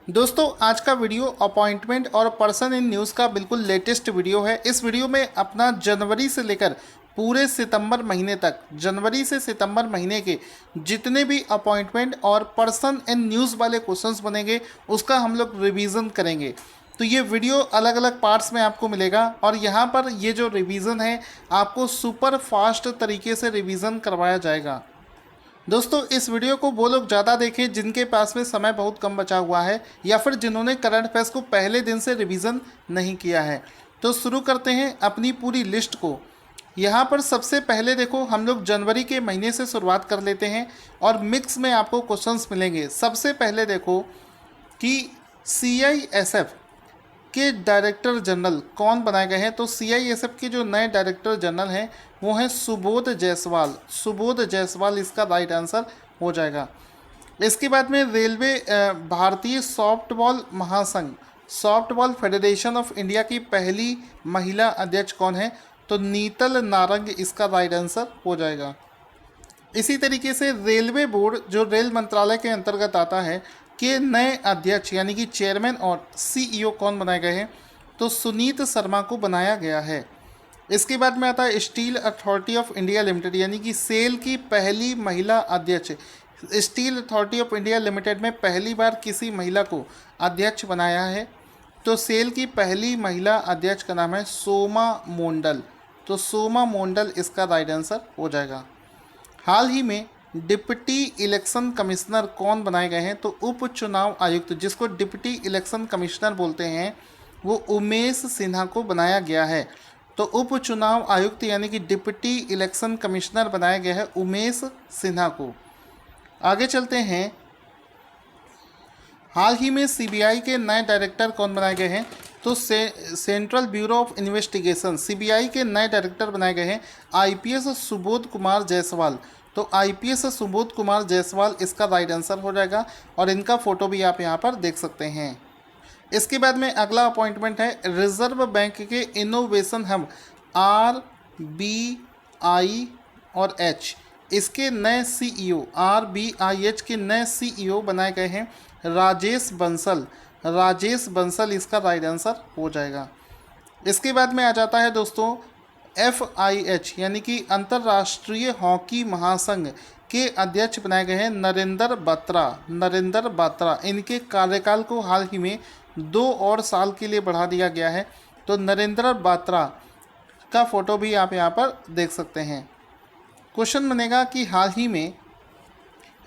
दोस्तों आज का वीडियो अपॉइंटमेंट और पर्सन इन न्यूज़ का बिल्कुल लेटेस्ट वीडियो है। इस वीडियो में अपना जनवरी से लेकर पूरे सितंबर महीने तक, जनवरी से सितंबर महीने के जितने भी अपॉइंटमेंट और पर्सन इन न्यूज़ वाले क्वेश्चंस बनेंगे उसका हम लोग रिवीजन करेंगे। तो ये वीडियो अलग अलग पार्ट्स में आपको मिलेगा और यहाँ पर ये जो रिवीजन है आपको सुपर फास्ट तरीके से रिवीजन करवाया जाएगा। दोस्तों इस वीडियो को वो लोग ज़्यादा देखें जिनके पास में समय बहुत कम बचा हुआ है या फिर जिन्होंने करंट अफेयर्स को पहले दिन से रिवीजन नहीं किया है। तो शुरू करते हैं अपनी पूरी लिस्ट को। यहाँ पर सबसे पहले देखो हम लोग जनवरी के महीने से शुरुआत कर लेते हैं और मिक्स में आपको क्वेश्चंस मिलेंगे। सबसे पहले देखो कि CISF के डायरेक्टर जनरल कौन बनाए गए हैं। तो CISF के जो नए डायरेक्टर जनरल हैं वो हैं सुबोध जायसवाल। सुबोध जायसवाल इसका राइट आंसर हो जाएगा। इसके बाद में रेलवे भारतीय सॉफ्टबॉल महासंघ, सॉफ्टबॉल फेडरेशन ऑफ इंडिया की पहली महिला अध्यक्ष कौन है। तो नीतल नारंग इसका राइट आंसर हो जाएगा। इसी तरीके से रेलवे बोर्ड जो रेल मंत्रालय के अंतर्गत आता है के नए अध्यक्ष यानी कि चेयरमैन और CEO कौन बनाए गए हैं। तो सुनीत शर्मा को बनाया गया है। इसके बाद में आता है steel authority of India limited यानी कि सेल की पहली महिला अध्यक्ष। Steel authority of India limited में पहली बार किसी महिला को अध्यक्ष बनाया है। तो सेल की पहली महिला अध्यक्ष का नाम है सोमा मोंडल। तो सोमा मोंडल इसका राइट आंसर हो जाएगा। हाल ही में डिप्टी इलेक्शन कमिश्नर कौन बनाए गए हैं। तो उप चुनाव आयुक्त जिसको डिप्टी इलेक्शन कमिश्नर बोलते हैं वो उमेश सिन्हा को बनाया गया है। तो उप चुनाव आयुक्त यानी कि डिप्टी इलेक्शन कमिश्नर बनाया गया है उमेश सिन्हा को। आगे चलते हैं। हाल ही में CBI के नए डायरेक्टर कौन बनाए गए हैं। तो central bureau of investigation CBI के नए डायरेक्टर बनाए गए हैं IPS सुबोध कुमार जायसवाल। तो IPS सुबोध कुमार जायसवाल इसका राइट आंसर हो जाएगा और इनका फोटो भी आप यहाँ पर देख सकते हैं। इसके बाद में अगला अपॉइंटमेंट है रिजर्व बैंक के इनोवेशन हब RBI और H इसके नए CEO RBIH के नए CEO बनाए गए हैं राजेश बंसल। राजेश बंसल इसका राइट आंसर हो जाएगा। इसके बाद में आ जाता है दोस्तों FIH यानी कि अंतर्राष्ट्रीय हॉकी महासंघ के अध्यक्ष बनाए गए हैं नरेंद्र बात्रा। नरेंद्र बात्रा इनके कार्यकाल को हाल ही में 2 और साल के लिए बढ़ा दिया गया है। तो नरेंद्र बात्रा का फोटो भी आप यहाँ पर देख सकते हैं। क्वेश्चन बनेगा कि हाल ही में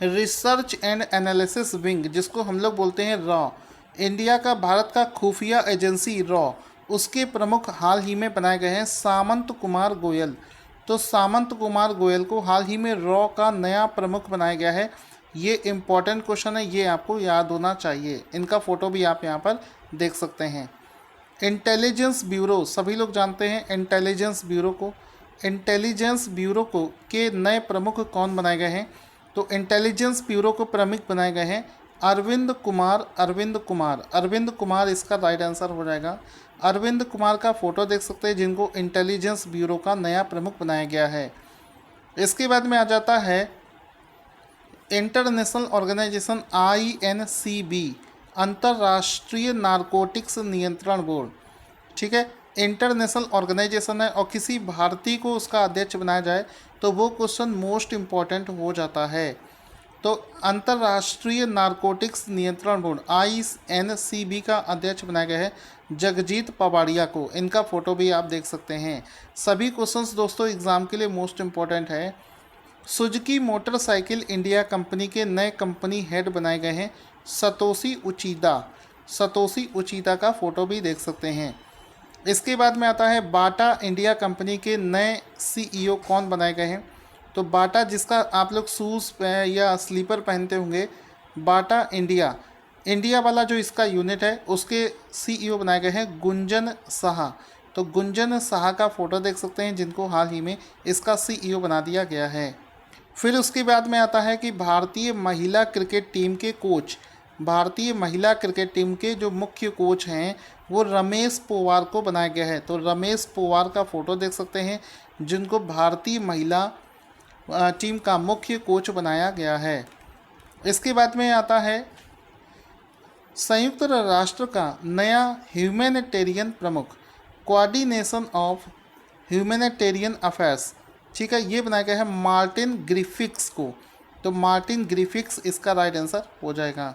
रिसर्च एंड एनालिसिस विंग जिसको हम लोग बोलते हैं रॉ, इंडिया का भारत का खुफिया एजेंसी रॉ, उसके प्रमुख हाल ही में बनाए गए हैं सामंत कुमार गोयल। तो सामंत कुमार गोयल को हाल ही में रॉ का नया प्रमुख बनाया गया है। ये इम्पॉर्टेंट क्वेश्चन है, ये आपको याद होना चाहिए। इनका फ़ोटो भी आप यहाँ पर देख सकते हैं। इंटेलिजेंस ब्यूरो सभी लोग जानते हैं इंटेलिजेंस ब्यूरो को। इंटेलिजेंस ब्यूरो को के नए प्रमुख कौन बनाए गए हैं। तो इंटेलिजेंस ब्यूरो को प्रमुख बनाए गए हैं अरविंद कुमार। अरविंद कुमार, अरविंद कुमार इसका राइट आंसर हो जाएगा। अरविंद कुमार का फोटो देख सकते हैं जिनको इंटेलिजेंस ब्यूरो का नया प्रमुख बनाया गया है। इसके बाद में आ जाता है इंटरनेशनल ऑर्गेनाइजेशन INCB अंतर्राष्ट्रीय नारकोटिक्स नियंत्रण बोर्ड। ठीक है, इंटरनेशनल ऑर्गेनाइजेशन है और किसी भारतीय को उसका अध्यक्ष बनाया जाए तो वो क्वेश्चन मोस्ट इम्पॉर्टेंट हो जाता है। तो अंतर्राष्ट्रीय नारकोटिक्स नियंत्रण बोर्ड INCB का अध्यक्ष बनाया गया है जगजीत पवाड़िया को। इनका फोटो भी आप देख सकते हैं। सभी क्वेश्चंस दोस्तों एग्जाम के लिए मोस्ट इम्पॉर्टेंट है। सुजुकी मोटरसाइकिल इंडिया कंपनी के नए कंपनी हेड बनाए गए हैं सतोशी उचिदा। सतोशी उचिदा का फोटो भी देख सकते हैं। इसके बाद में आता है बाटा इंडिया कंपनी के नए CEO कौन बनाए गए हैं। तो बाटा जिसका आप लोग शूज़ या स्लीपर पहनते होंगे, बाटा इंडिया, इंडिया वाला जो इसका यूनिट है उसके CEO बनाए गए हैं गुंजन साहा। तो गुंजन साहा का फोटो देख सकते हैं जिनको हाल ही में इसका CEO बना दिया गया है। फिर उसके बाद में आता है कि भारतीय महिला क्रिकेट टीम के कोच, भारतीय महिला क्रिकेट टीम के जो मुख्य कोच हैं वो रमेश पोवार को बनाया गया है। तो रमेश पोवार का फोटो देख सकते हैं जिनको भारतीय महिला टीम का मुख्य कोच बनाया गया है। इसके बाद में आता है संयुक्त राष्ट्र का नया ह्यूमैनिटेरियन प्रमुख, कोऑर्डिनेशन ऑफ ह्यूमैनिटेरियन अफेयर्स, ठीक है, ये बनाया गया है मार्टिन ग्रिफिक्स को। तो मार्टिन ग्रिफिक्स इसका राइट आंसर हो जाएगा।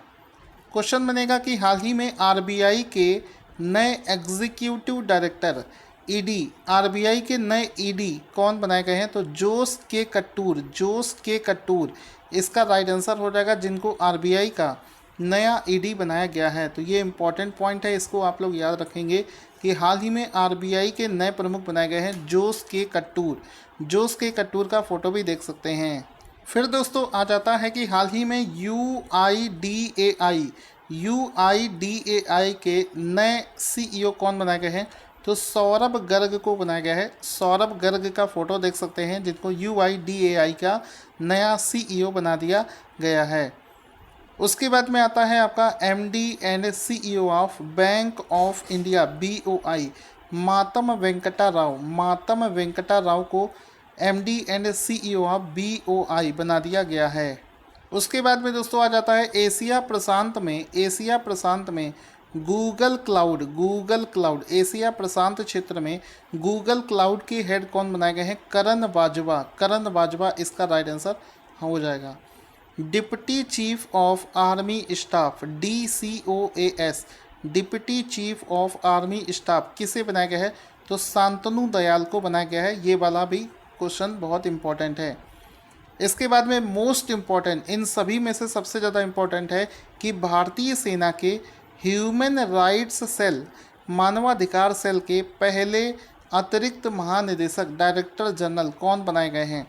क्वेश्चन बनेगा कि हाल ही में आरबीआई के नए एग्जीक्यूटिव डायरेक्टर ईडी, आरबीआई के नए ईडी कौन बनाए गए हैं? तो जोस के कट्टूर, जोस के कट्टूर इसका राइट आंसर हो जाएगा, जिनको आरबीआई का नया ईडी बनाया गया है। तो ये इंपॉर्टेंट पॉइंट है, इसको आप लोग याद रखेंगे कि हाल ही में आरबीआई के नए प्रमुख बनाए गए हैं जोस के कट्टूर। जोस के कट्टूर का फोटो भी देख सकते हैं। फिर दोस्तों आ जाता है कि हाल ही में यूआईडीएआई के नए सीईओ कौन बनाए गए हैं? तो सौरभ गर्ग को बनाया गया है। सौरभ गर्ग का फोटो देख सकते हैं, जिनको यूआईडीएआई का नया सीईओ बना दिया गया है। उसके बाद में आता है आपका MD and CEO of bank of India BOI, मातम वेंकटा राव। मातम वेंकटा राव को MD and CEO of BOI बना दिया गया है। उसके बाद में दोस्तों आ जाता है एशिया प्रशांत में गूगल क्लाउड, एशिया प्रशांत क्षेत्र में गूगल क्लाउड के हेड कौन बनाए गए हैं? करण बाजवा इसका राइट आंसर हो जाएगा। Deputy chief of army staff DCOAS, deputy chief of army staff किसे बनाया गया है? तो शांतनु दयाल को बनाया गया है। ये वाला भी क्वेश्चन बहुत इंपॉर्टेंट है। इसके बाद में मोस्ट इम्पॉर्टेंट, इन सभी में से सबसे ज़्यादा इम्पॉर्टेंट है कि भारतीय सेना के ह्यूमन राइट्स सेल, मानवाधिकार सेल के पहले अतिरिक्त महानिदेशक डायरेक्टर जनरल कौन बनाए गए हैं?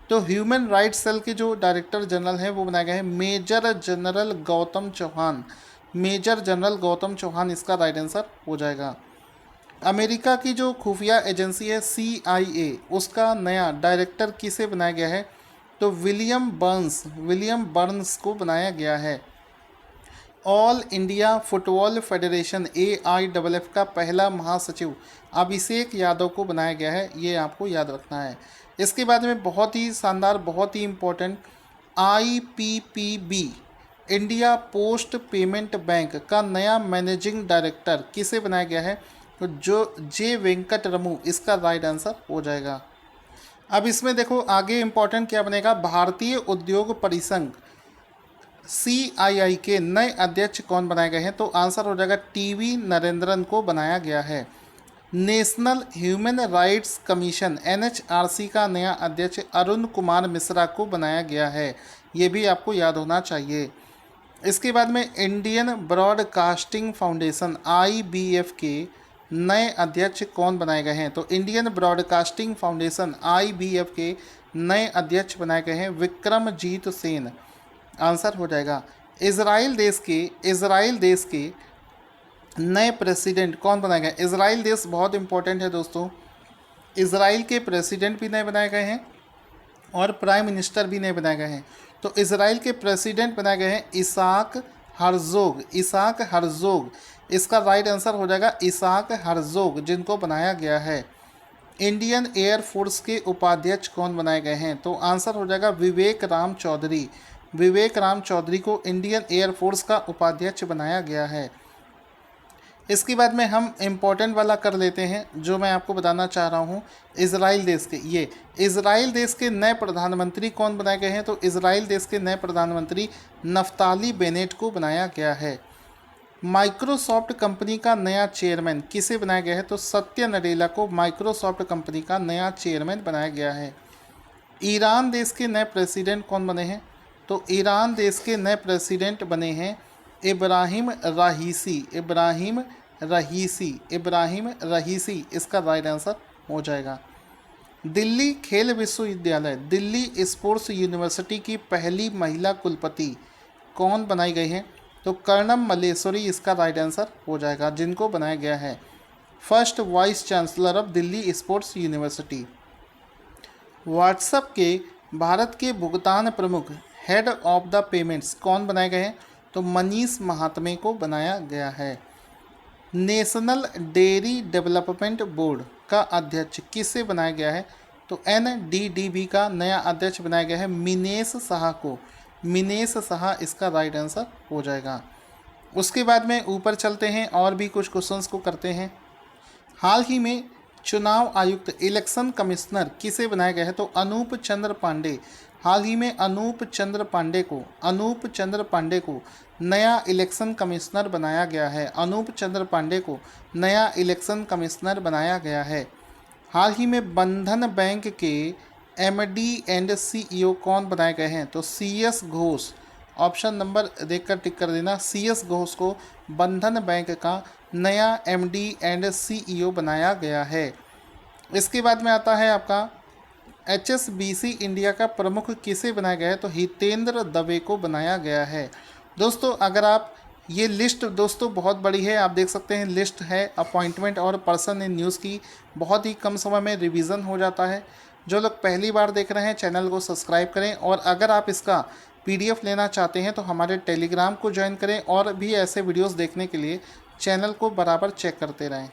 तो ह्यूमन राइट्स सेल के जो डायरेक्टर जनरल हैं वो बनाए गए हैं major general Gautam Chauhan. Major general Gautam Chauhan इसका राइट आंसर हो जाएगा। अमेरिका की जो खुफिया एजेंसी है CIA, उसका नया डायरेक्टर किसे बनाया गया है? तो विलियम बर्न्स को बनाया गया है। All India football federation AIFF का पहला महासचिव अभिषेक यादव को बनाया गया है। ये आपको याद रखना है। इसके बाद में बहुत ही शानदार, बहुत ही important, IPPB India post payment bank का नया मैनेजिंग डायरेक्टर किसे बनाया गया है? तो जो जे वेंकट रमू इसका राइट आंसर हो जाएगा। अब इसमें देखो आगे इम्पोर्टेंट क्या बनेगा, भारतीय उद्योग परिसंघ CII के नए अध्यक्ष कौन बनाए गए हैं? तो आंसर हो जाएगा TV नरेंद्रन को बनाया गया है। National human rights commission NHRC का नया अध्यक्ष अरुण कुमार मिश्रा को बनाया गया है। ये भी आपको याद होना चाहिए। इसके बाद में इंडियन ब्रॉडकास्टिंग फाउंडेशन IBF के नए अध्यक्ष कौन बनाए गए हैं? तो इंडियन ब्रॉडकास्टिंग फाउंडेशन IBF के नए अध्यक्ष बनाए गए हैं विक्रमजीत सेन। आंसर हो जाएगा। इजराइल देश के नए प्रेसिडेंट कौन बनाए गए? इजराइल देश बहुत इंपॉर्टेंट है दोस्तों। इजराइल के प्रेसिडेंट भी नए बनाए गए हैं और प्राइम मिनिस्टर भी नए बनाए गए हैं। तो इजराइल के प्रेसिडेंट बनाए गए हैं इसाक हर्जोग। इसका राइट आंसर हो जाएगा इसाक हर्जोग, जिनको बनाया गया है। इंडियन एयर फोर्स के उपाध्यक्ष कौन बनाए गए हैं? तो आंसर हो जाएगा विवेक राम चौधरी को इंडियन एयर फोर्स का उपाध्यक्ष बनाया गया है। इसके बाद में हम इम्पोर्टेंट वाला कर लेते हैं, जो मैं आपको बताना चाह रहा हूँ। इजराइल देश के नए प्रधानमंत्री कौन बनाए गए हैं? तो इजराइल देश के नए प्रधानमंत्री नफ्ताली बेनेट को बनाया गया है। माइक्रोसॉफ्ट कंपनी का नया चेयरमैन किसे बनाया गया है? तो सत्य नडेला को माइक्रोसॉफ्ट कंपनी का नया चेयरमैन बनाया गया है। ईरान देश के नए प्रेसिडेंट कौन बने हैं? तो ईरान देश के नए प्रेसिडेंट बने हैं इब्राहिम रहीसी, इसका राइट आंसर हो जाएगा। दिल्ली खेल विश्वविद्यालय, दिल्ली स्पोर्ट्स यूनिवर्सिटी की पहली महिला कुलपति कौन बनाई गई है? तो कर्णम मल्लेश्वरी इसका राइट आंसर हो जाएगा, जिनको बनाया गया है first vice chancellor of Delhi sports university. WhatsApp के भारत के भुगतान प्रमुख हेड ऑफ द पेमेंट्स कौन बनाए गए हैं? तो मनीष महात्मे को बनाया गया है। नेशनल डेयरी डेवलपमेंट बोर्ड का अध्यक्ष किसे बनाया गया है? तो NDDB का नया अध्यक्ष बनाया गया है मिनेश साहा को। मिनेश साहा इसका राइट आंसर हो जाएगा। उसके बाद में ऊपर चलते हैं और भी कुछ क्वेश्चंस को करते हैं। हाल ही में चुनाव आयुक्त इलेक्शन कमिश्नर किसे बनाया गया है? तो अनूप चंद्र पांडे। हाल ही में अनूप चंद्र पांडे को नया इलेक्शन कमिश्नर बनाया गया है। अनूप चंद्र पांडे को नया इलेक्शन कमिश्नर बनाया गया है। हाल ही में बंधन बैंक के एमडी एंड सीईओ कौन बनाए गए हैं? तो CS घोष। ऑप्शन नंबर देखकर टिक कर देना। CS घोष को बंधन बैंक का नया MD एंड CEO बनाया गया है। इसके बाद में आता है आपका HSBC इंडिया का प्रमुख किसे बनाया गया है? तो हितेंद्र दवे को बनाया गया है। दोस्तों अगर आप ये लिस्ट दोस्तों बहुत बड़ी है, आप देख सकते हैं लिस्ट है अपॉइंटमेंट और पर्सन इन न्यूज़ की। बहुत ही कम समय में रिवीजन हो जाता है। जो लोग पहली बार देख रहे हैं चैनल को सब्सक्राइब करें, और अगर आप इसका PDF लेना चाहते हैं तो हमारे टेलीग्राम को ज्वाइन करें, और भी ऐसे वीडियोस देखने के लिए चैनल को बराबर चेक करते रहें।